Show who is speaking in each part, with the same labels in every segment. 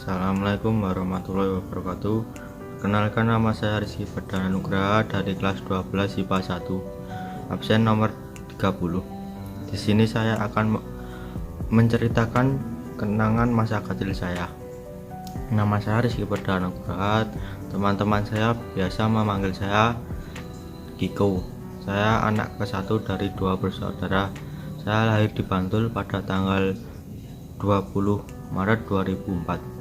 Speaker 1: Assalamualaikum warahmatullahi wabarakatuh. Kenalkan, nama saya Rizky Perdana Nugraha dari kelas 12 IPA 1, absen nomor 30. Di sini saya akan menceritakan kenangan masa kecil saya. Nama saya Rizky Perdana Nugraha. Teman-teman saya biasa memanggil saya Kiko. Saya anak ke-1 dari 2 bersaudara. Saya lahir di Bantul pada tanggal 20 Maret 2004.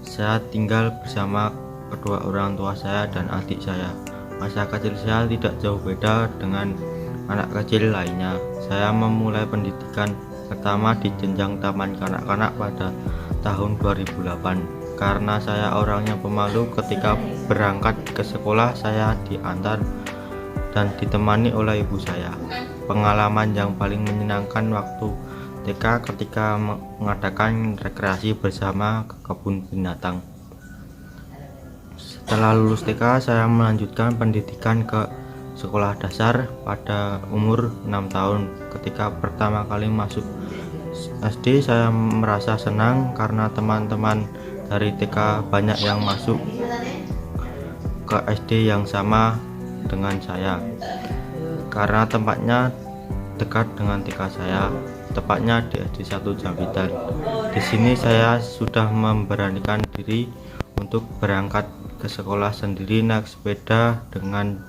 Speaker 1: Saya tinggal bersama kedua orang tua saya dan adik saya. Masa kecil saya tidak jauh beda dengan anak kecil lainnya. Saya memulai pendidikan pertama di jenjang taman kanak-kanak pada tahun 2008. Karena saya orangnya pemalu, ketika berangkat ke sekolah saya diantar dan ditemani oleh ibu saya. Pengalaman yang paling menyenangkan waktu TK ketika mengadakan rekreasi bersama ke kebun binatang. Setelah lulus TK, saya melanjutkan pendidikan ke sekolah dasar pada umur 6 tahun. Ketika pertama kali masuk SD, saya merasa senang karena teman-teman dari TK banyak yang masuk ke SD yang sama dengan saya. Karena tempatnya dekat dengan TK saya, tepatnya di SD 1 Jambitan. Di sini saya sudah memberanikan diri untuk berangkat ke sekolah sendiri naik sepeda dengan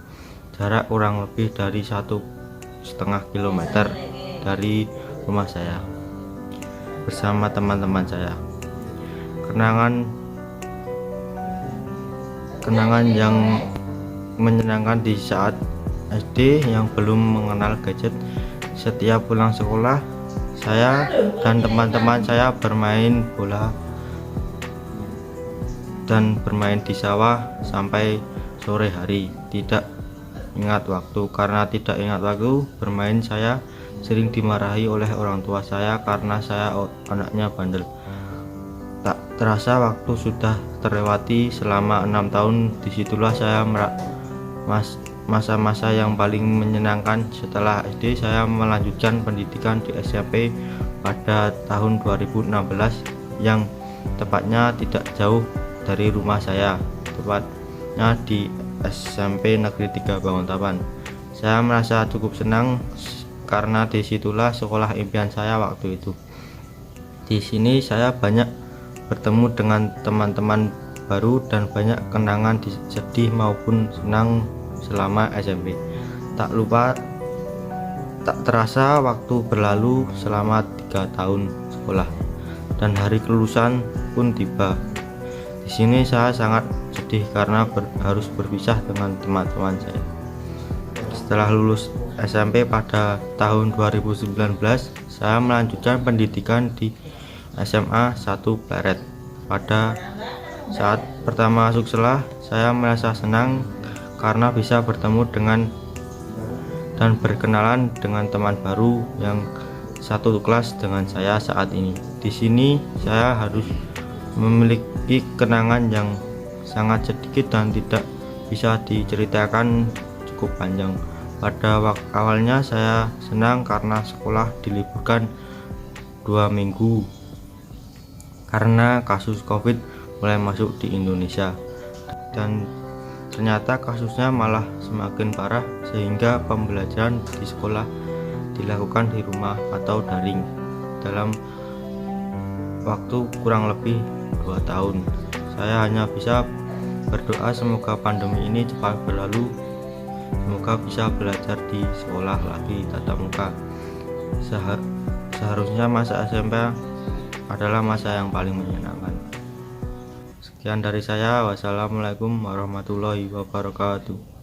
Speaker 1: jarak kurang lebih dari 1,5 km dari rumah saya bersama teman-teman saya. Kenangan yang menyenangkan di saat SD yang belum mengenal gadget. Setiap pulang sekolah, saya dan teman-teman saya bermain bola dan bermain di sawah sampai sore hari. Tidak ingat waktu. Karena tidak ingat waktu bermain, saya sering dimarahi oleh orang tua saya karena saya anaknya bandel. Tak terasa waktu sudah terlewati selama 6 tahun. Disitulah saya masa-masa yang paling menyenangkan. Setelah SD, saya melanjutkan pendidikan di SMP pada tahun 2016 yang tepatnya tidak jauh dari rumah saya, tepatnya di SMP Negeri 3 Banguntapan. Saya merasa cukup senang karena disitulah sekolah impian saya waktu itu. Di sini saya banyak bertemu dengan teman-teman baru dan banyak kenangan sedih maupun senang selama SMP. Tak terasa waktu berlalu selama 3 tahun sekolah dan hari kelulusan pun tiba. Di sini saya sangat sedih karena harus berpisah dengan teman-teman saya. Setelah lulus SMP pada tahun 2019, saya melanjutkan pendidikan di SMA 1 Pleret. Pada saat pertama masuk sekolah, saya merasa senang karena bisa bertemu dengan dan berkenalan dengan teman baru yang satu kelas dengan saya saat ini. Di sini saya harus memiliki kenangan yang sangat sedikit dan tidak bisa diceritakan cukup panjang. Pada awalnya saya senang karena sekolah diliburkan 2 minggu karena kasus COVID mulai masuk di Indonesia, dan ternyata kasusnya malah semakin parah sehingga pembelajaran di sekolah dilakukan di rumah atau daring dalam waktu kurang lebih 2 tahun. Saya hanya bisa berdoa semoga pandemi ini cepat berlalu, semoga bisa belajar di sekolah lagi tatap muka. Seharusnya masa SMP adalah masa yang paling menyenangkan. Sekian dari saya. Wassalamualaikum warahmatullahi wabarakatuh.